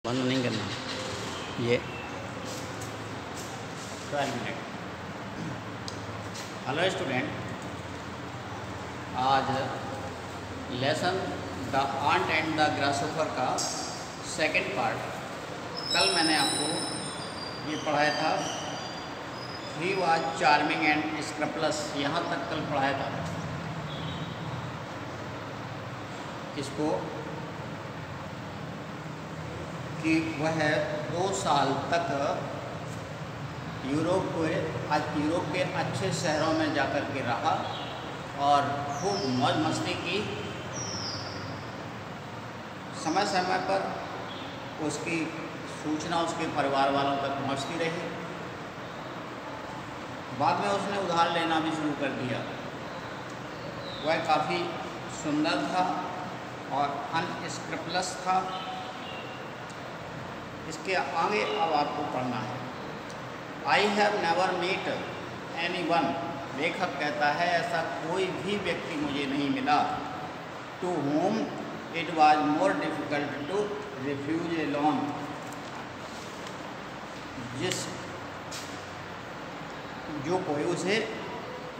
बंद नहीं करना ये 12 मिनट। हेलो स्टूडेंट, आज lesson the ant and the grasshopper का सेकंड पार्ट। कल मैंने आपको ये पढ़ाया था, he was charming and scrupulous, यहाँ तक कल पढ़ाया था। इसको कि वह 2 साल तक यूरोप के अच्छे शहरों में जाकर के रहा और खूब मौज मस्ती की। समय समय पर उसकी सूचना उसके परिवार वालों तक पहुंचती रही। बाद में उसने उधार लेना भी शुरू कर दिया। वह काफ़ी सुंदर था और अनस्क्रप्लस था। इसके आगे अब आपको पढ़ना है। I have never meet any one, लेखक कहता है ऐसा कोई भी व्यक्ति मुझे नहीं मिला, to whom it was more difficult to refuse a loan, जो कोई उसे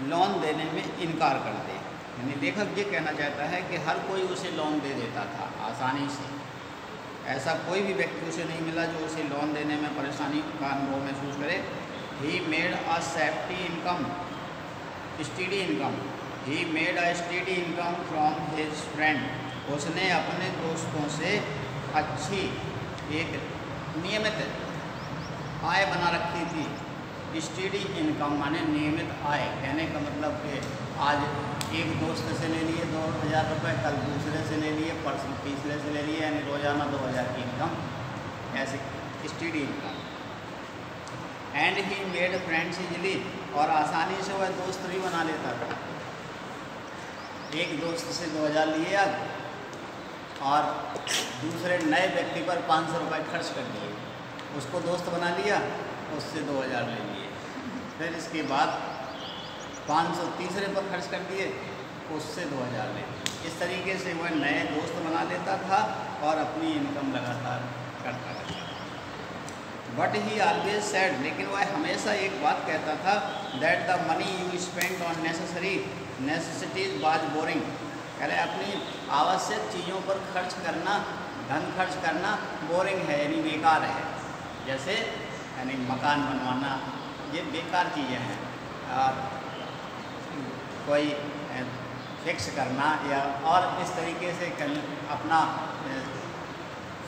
लोन देने में इनकार कर दे। यानी लेखक ये कहना चाहता है कि हर कोई उसे लोन दे देता था आसानी से। ऐसा कोई भी व्यक्ति उसे नहीं मिला जो उसे लोन देने में परेशानी का अनुभव महसूस करे। He made a safety income, study income, he made a study income from his friend, उसने अपने दोस्तों से अच्छी एक नियमित आय बना रखी थी। स्टडी इनकम माने नियमित आय। कहने का मतलब कि आज एक दोस्त से ले लिए 2000 रुपये, कल दूसरे से ले लिए, परसों तीसरे से ले लिए, यानी रोज़ाना 2000 की इनकम, ऐसे study income. And he made friends easily, और आसानी से वह दोस्त भी बना लेता था। एक दोस्त से 2000 लिए अब, और दूसरे नए व्यक्ति पर 500 रुपये खर्च कर दिए, उसको दोस्त बना लिया, उससे 2000 ले लिए। फिर इसके बाद 500 तीसरे पर खर्च कर दिए, उससे 2000 ले लिए। इस तरीके से वह नए दोस्त बना लेता था और अपनी इनकम लगातार करता रहता था। बट ही ऑलवेज सेड, लेकिन वह हमेशा एक बात कहता था, that the money you spend on necessities was boring. पहले अपनी आवश्यक चीज़ों पर खर्च करना, धन खर्च करना बोरिंग है, यानी बेकार है। जैसे यानी मकान बनवाना, ये बेकार चीज़ें हैं। और कोई फिक्स करना या और इस तरीके से अपना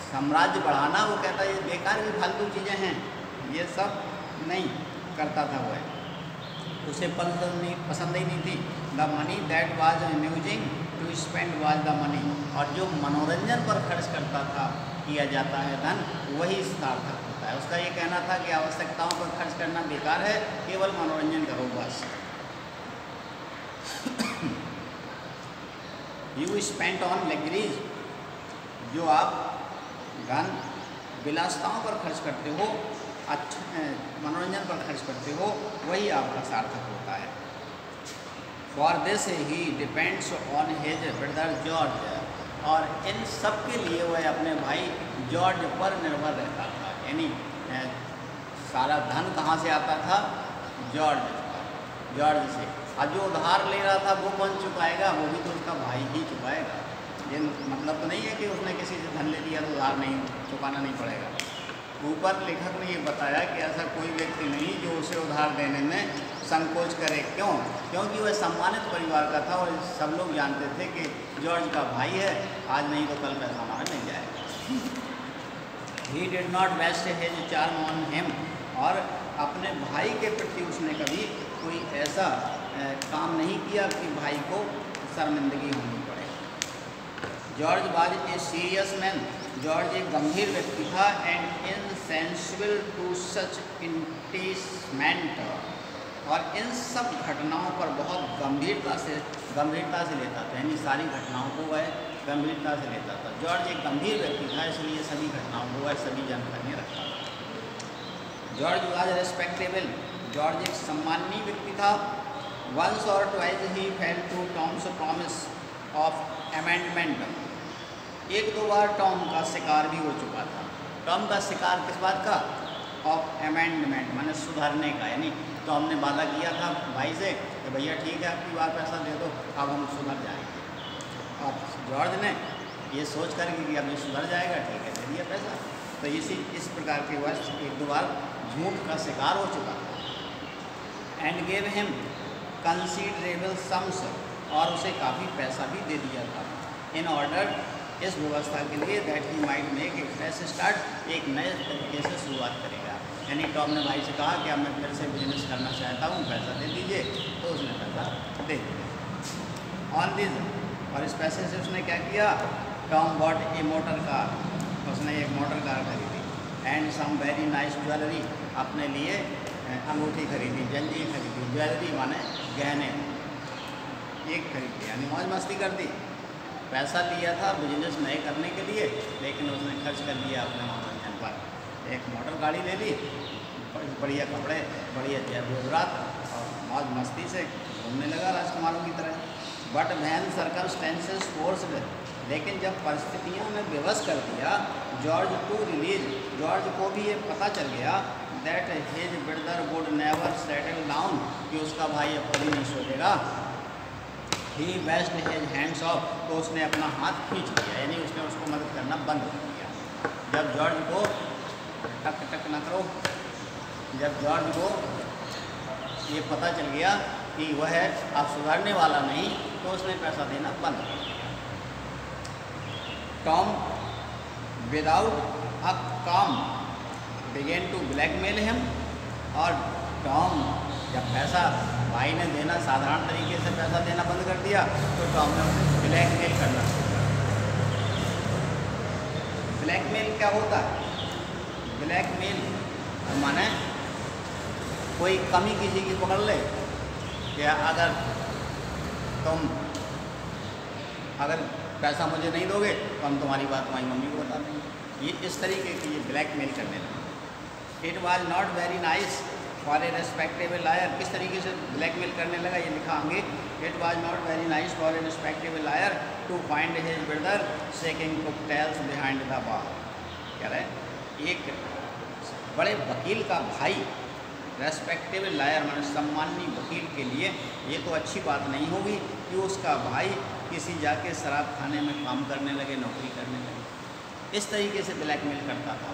साम्राज्य बढ़ाना, वो कहता है ये बेकार की फालतू चीज़ें हैं, ये सब नहीं करता था वह, उसे पसंद ही नहीं थी। The money that was amusing to spend was the money, और जो मनोरंजन पर खर्च करता था, किया जाता है धन, वही सार्थक होता है। उसका ये कहना था कि आवश्यकताओं पर खर्च करना बेकार है, केवल मनोरंजन करो बस। यू स्पेंट ऑन लग्जरीज, जो आप धन विलासिताओं पर खर्च करते हो, अच्छा मनोरंजन पर खर्च करते हो, वही आपका सार्थक होता है। For this he depends on his brother George, और इन सब के लिए वह अपने भाई जॉर्ज पर निर्भर रहता था। यानी सारा धन कहाँ से आता था? जॉर्ज से। और जो उधार ले रहा था वो कौन चुकाएगा? वो भी तो उसका भाई ही चुकाएगा। ये मतलब तो नहीं है कि उसने किसी से धन ले लिया तो उधार नहीं चुकाना नहीं पड़ेगा। ऊपर लेखक ने ये बताया कि ऐसा कोई व्यक्ति नहीं जो उसे उधार देने में संकोच करे। क्यों? क्योंकि वह सम्मानित परिवार का था और सब लोग जानते थे कि जॉर्ज का भाई है, आज नहीं तो कल पैसा हमारा मिल जाएगा। He did not waste his charm on him, और अपने भाई के प्रति उसने कभी कोई ऐसा काम नहीं किया कि भाई को शर्मिंदगी होनी पड़े। George was a serious man, George एक गंभीर व्यक्ति था, एंड इनसेंसिबल टू सच इंटेसमेंट, और इन सब घटनाओं पर बहुत गंभीरता से लेता था। यानी सारी घटनाओं को वह गंभीरता से लेता था। जॉर्ज एक गंभीर व्यक्ति था, इसलिए सभी घटनाओं को वह सभी जानकारियाँ रखता था। जॉर्ज वाज रेस्पेक्टेबल, जॉर्ज एक सम्माननीय व्यक्ति था। Once or twice he fell to Tom's promise of amendment, 1-2 बार टॉम का शिकार भी हो चुका था। टॉम का शिकार किस बात का? ऑफ अमेंडमेंट, माने सुधारने का। यानी तो हमने वादा किया था भाई से कि भैया ठीक है आपकी बार पैसा दे दो, अब हम सुधर जाएंगे। अब जॉर्ज ने ये सोच कर कि अब ये सुधर जाएगा, ठीक है दे दिया पैसा। तो इस प्रकार के वश एक दो बार झूठ का शिकार हो चुका था। And gave him considerable sums, और उसे काफ़ी पैसा भी दे दिया था। इन ऑर्डर, इस व्यवस्था के लिए that he might make a fresh start, एक नए तरीके से शुरुआत करेगा। यानी टॉम ने भाई से कहा कि अब मैं फिर से बिजनेस करना चाहता हूँ, पैसा दे दीजिए। तो उसने पैसा दे दिया। ऑन दिस, और इस पैसे से उसने क्या किया? Tom bought a motor car, उसने एक मोटर कार खरीदी। And some very nice jewellery, अपने लिए अंगूठी खरीदी, जंजीर खरीदी। ज्वेलरी माने गहने, एक खरीदी, यानी मौज मस्ती कर दी। पैसा लिया था बिजनेस नए करने के लिए, लेकिन उसने खर्च कर दिया अपने मनोरंजन पर। एक मोटर गाड़ी ले ली, बढ़िया कपड़े, बढ़िया जेवरात, और मौज मस्ती से घूमने लगा राजकुमारों की तरह। बट वैन सर्कमस्टेंसेस फोर्स्ड, लेकिन जब परिस्थितियों ने विवश कर दिया जॉर्ज टू रिलीज, जॉर्ज को भी ये पता चल गया that his brother would never settle down, कि उसका भाई अब कभी नहीं सोचेगा। ही वेस्ट हिज हैंड्स ऑफ, तो उसने अपना हाथ खींच लिया, यानी उसने उसको मदद करना बंद कर दिया। जब जॉर्ज को टक टक न करो, जब जॉर्ज को ये पता चल गया कि वह अब सुधारने वाला नहीं, तो उसने पैसा देना बंद कर दिया। टॉम विदाउट अ काम बिगेन टू ब्लैकमेल हिम, और टॉम जब पैसा भाई ने देना साधारण तरीके से पैसा देना बंद कर दिया, तो टॉम ने उसे ब्लैकमेल करना शुरू कर। ब्लैकमेल क्या होता है? ब्लैकमेल माने कोई कमी किसी की पकड़ ले, या अगर तुम पैसा मुझे नहीं दोगे तो हम तुम्हारी बात तुम्हारी मम्मी को बता देंगे। ये इस तरीके की ये ब्लैकमेल करने लगा। It was not very nice for a respectable liar, किस तरीके से ब्लैकमेल करने लगा ये लिखा आगे। It was not very nice for a respectable liar to find his brother shaking cocktails behind the bar. कह रहे एक बड़े वकील का भाई रेस्पेक्टेबल लायर माने सम्माननीय वकील के लिए ये तो अच्छी बात नहीं होगी कि उसका भाई किसी जाके शराब खाने में काम करने लगे, नौकरी करने लगे। इस तरीके से ब्लैकमेल करता था।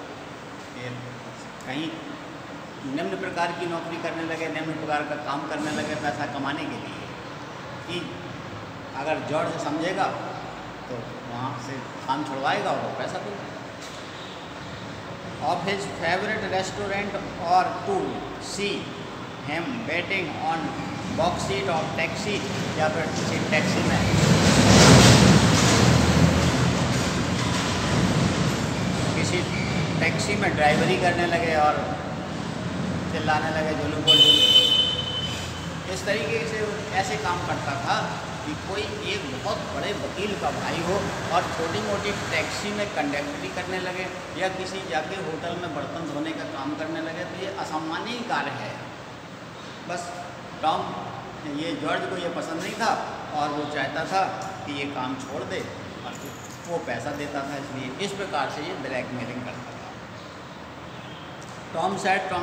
कहीं निम्न प्रकार की नौकरी करने लगे, निम्न प्रकार का काम करने लगे पैसा कमाने के लिए, कि अगर जॉर्ज समझेगा तो वहाँ से काम छुड़वाएगा और पैसा देगा। ऑफ हिज फेवरेट रेस्टोरेंट और to see him waiting on box seat of taxi, या फिर किसी टैक्सी में ड्राइवरी करने लगे और चिल्लाने लगे जुलूम बोल जुलूम। इस तरीके से ऐसे काम करता था कि कोई एक बहुत बड़े वकील का भाई हो और छोटी मोटी टैक्सी में कंडक्टरी करने लगे, या किसी जाके होटल में बर्तन धोने का काम करने लगे, तो ये असम्मानीय कार्य है। बस टॉम ये जॉर्ज को ये पसंद नहीं था और वो चाहता था कि ये काम छोड़ दे, और वो पैसा देता था, इसलिए इस प्रकार से ये ब्लैकमेलिंग करता था। टॉम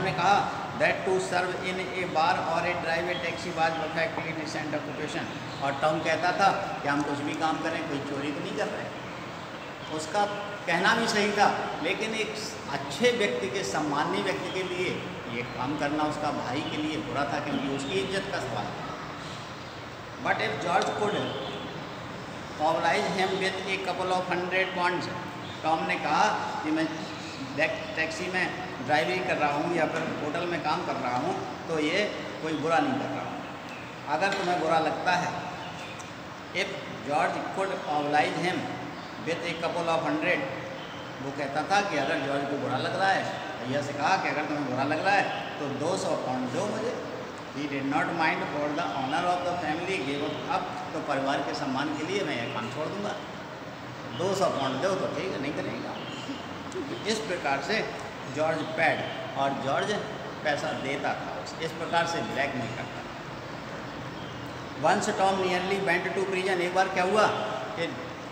ने कहा that to serve in a bar और a drive a taxi was perfectly decent occupation. और टॉम कहता था कि हम कुछ भी काम करें, कोई चोरी तो नहीं कर रहे। उसका कहना भी सही था, लेकिन एक अच्छे व्यक्ति के, सम्मानीय व्यक्ति के लिए ये काम करना उसका भाई के लिए बुरा था, क्योंकि उसकी इज्जत का सवाल था। But if George could oblige him with a couple of 100 pounds, Tom ने कहा कि मैं टैक्सी में ड्राइवरी कर रहा हूँ या फिर होटल में काम कर रहा हूँ, तो ये कोई बुरा नहीं कर रहा हूँ। अगर तुम्हें बुरा लगता है, if George could oblige him with a couple of 100, वो कहता था कि अगर जॉर्ज को बुरा लग रहा है, भैया से कहा कि अगर तुम्हें बुरा लग रहा है तो 200 pounds दो मुझे। He did not mind for the honour of the family give up, तो परिवार के सम्मान के लिए मैं यह काम छोड़ दूँगा। 200 pounds दो तो ठीक है, नहीं करेगा। इस प्रकार से जॉर्ज पैड, और जॉर्ज पैसा देता था, इस प्रकार से ब्लैकमेल करता था। Once Tom nearly went to prison, एक बार क्या हुआ कि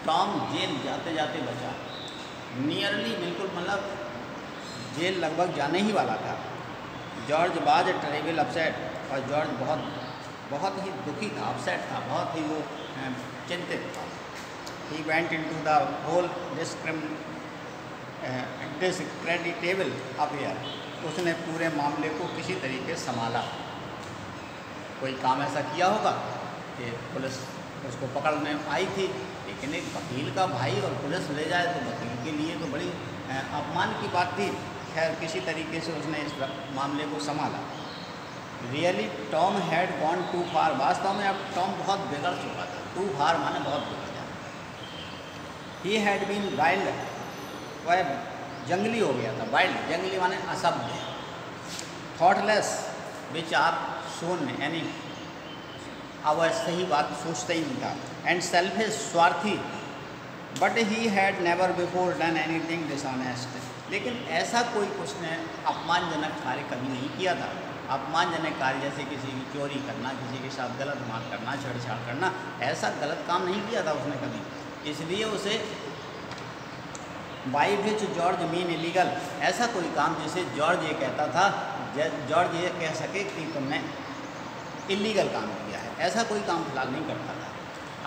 टॉम जेल जाते जाते बचा। नियरली बिल्कुल, मतलब जेल लगभग जाने ही वाला था। जॉर्ज वाज टेरिबल अपसेट, और जॉर्ज बहुत ही दुखी था, अपसेट था, बहुत ही वो चिंतित था। He went into the whole discreditable affair, उसने पूरे मामले को किसी तरीके से संभाला। कोई काम ऐसा किया होगा कि पुलिस उसको पकड़ने आई थी, लेकिन एक वकील का भाई और पुलिस ले जाए तो वकील के लिए तो बड़ी अपमान की बात थी। खैर किसी तरीके से उसने इस मामले को संभाला। Really Tom had gone too far, वास्तव में अब टॉम बहुत बिगड़ चुका था। टू फार माने बहुत बिगड़ जाना। ही हैड बीन वाइल्ड, वह जंगली हो गया था। वाइल्ड जंगली माने असभ्य। थॉटलेस विच आर शून्य, यानी अब वह सही बात सोचता ही नहीं था। एंड सेल्फिश, स्वार्थी। But he had never before done anything dishonest, लेकिन ऐसा कोई उसने अपमानजनक कार्य कभी नहीं किया था। अपमानजनक कार्य जैसे किसी की चोरी करना, किसी के साथ गलत बात करना, छेड़छाड़ करना, ऐसा गलत काम नहीं किया था उसने कभी। इसलिए उसे by which George mean illegal, ऐसा कोई काम जिसे जॉर्ज ये कहता था, जॉर्ज ये कह सके कि तुमने इलीगल काम किया है, ऐसा कोई काम फिलहाल नहीं करता था।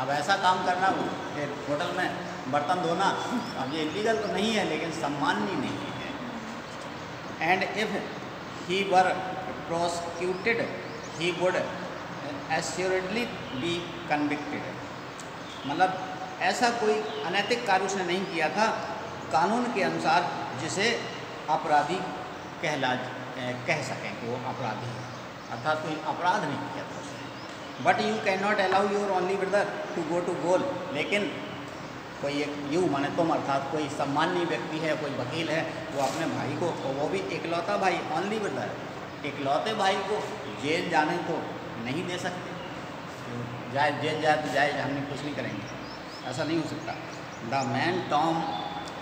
अब ऐसा काम करना होटल में बर्तन धोना, अब ये इलीगल तो नहीं है लेकिन सम्माननीय नहीं है। And if he were prosecuted he would assuredly be convicted, मतलब ऐसा कोई अनैतिक कार्य उसने नहीं किया था कानून के अनुसार जिसे अपराधी कह सकें कि वो अपराधी है, अर्थात कोई अपराध नहीं किया था उसने। But you can not allow your only brother to go to gaol, लेकिन कोई एक यू माने तुम, अर्थात कोई सम्माननीय व्यक्ति है, कोई वकील है, वो अपने भाई को, वो भी इकलौता भाई, ओनली ब्रदर, इकलौते भाई को जेल जाने को नहीं दे सकते। जाए जेल जाए तो जाए, हमने कुछ नहीं करेंगे, ऐसा नहीं हो सकता। The man Tom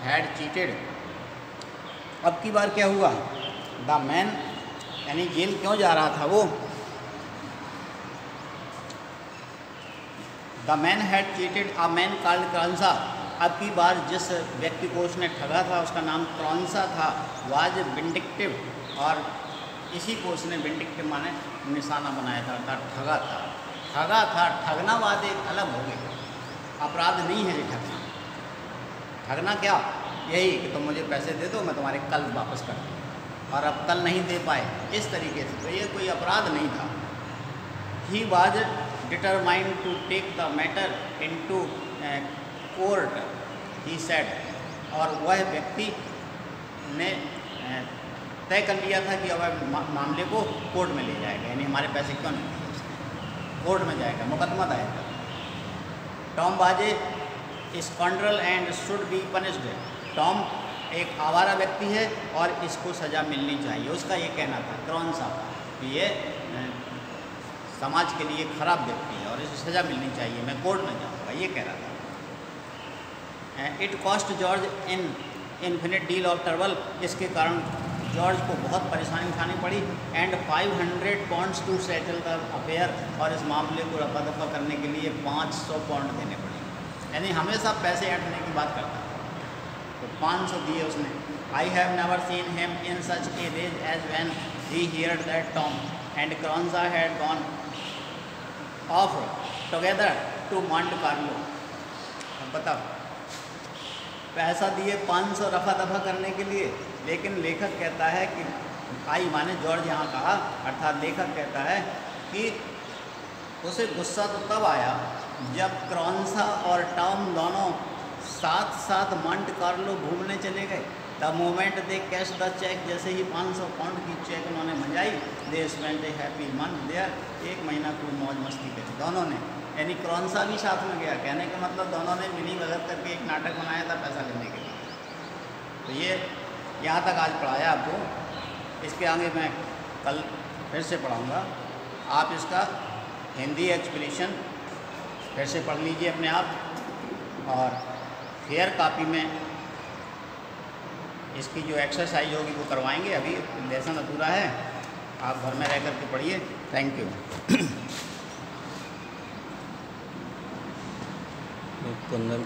had cheated, अब की बार क्या हुआ? द मैन यानी जेल क्यों जा रहा था वो? The man had cheated a man called Cronshaw, अब की बार जिस व्यक्ति को उसने ठगा था उसका नाम क्रॉन्सा था। वाज विंडिक्टिव, और इसी को उसने विंडिक्टिव माने निशाना बनाया था, अर्थात ठगा था। ठगा था, ठगना वाद एक अलग हो गई, अपराध नहीं है ये ठगना। ठगना क्या? यही कि तुम मुझे पैसे दे दो, मैं तुम्हारे कल वापस कर दूँ, और अब कल नहीं दे पाए, इस तरीके से, तो ये कोई अपराध नहीं था। He was determined to take the matter into court he said, और वह व्यक्ति ने तय कर लिया था कि अब मामले को कोर्ट में ले जाएगा, यानी हमारे पैसे क्यों नहीं दिए उसने, कोर्ट में जाएगा, मुकदमा दायर। टॉम बाजे scoundrel and should be punished, Tom एक आवारा व्यक्ति है और इसको सज़ा मिलनी चाहिए, उसका ये कहना था क्रॉन्सा कि ये समाज के लिए खराब व्यक्ति है और इसे सज़ा मिलनी चाहिए, मैं कोर्ट में जाऊँगा, ये कह रहा था। It cost George in infinite deal of trouble, इसके कारण जॉर्ज को बहुत परेशानी उठानी पड़ी। And 500 pounds to settle the affair, और इस मामले को रफा दफा करने के लिए 500 पाउंड देने पड़े, यानी हमेशा पैसे ऐंठने की बात करता था, तो 500 दिए उसने। I have never seen him in such a rage as when he heard that Tom and Cronshaw had gone off together to Monte Carlo. अब बताओ, पैसा दिए 500 रफा दफा करने के लिए, लेकिन लेखक कहता है कि आई माने जॉर्ज यहाँ कहा, अर्थात लेखक कहता है कि उसे गुस्सा तो तब आया जब क्रॉन्सा और टॉम दोनों साथ साथ मॉन्ट कार्लो घूमने चले गए। The moment they cash the cheque, जैसे ही 500 पाउंड की चेक उन्होंने मंजाई, they spend a happy month there, एक महीना खूब मौज मस्ती करी दोनों ने, यानी क्रॉन्सा भी साथ में गया। कहने का मतलब दोनों ने मिली भगत करके एक नाटक बनाया था पैसा लेने के लिए। तो ये यहाँ तक आज पढ़ाया आपको, इसके आगे मैं कल फिर से पढ़ाऊँगा। आप इसका हिंदी एक्सप्लेनेशन फिर से पढ़ लीजिए अपने आप, और फेयर कॉपी में इसकी जो एक्सरसाइज होगी वो करवाएंगे। अभी लेसन अधूरा है, आप घर में रह कर के पढ़िए। Thank you. 15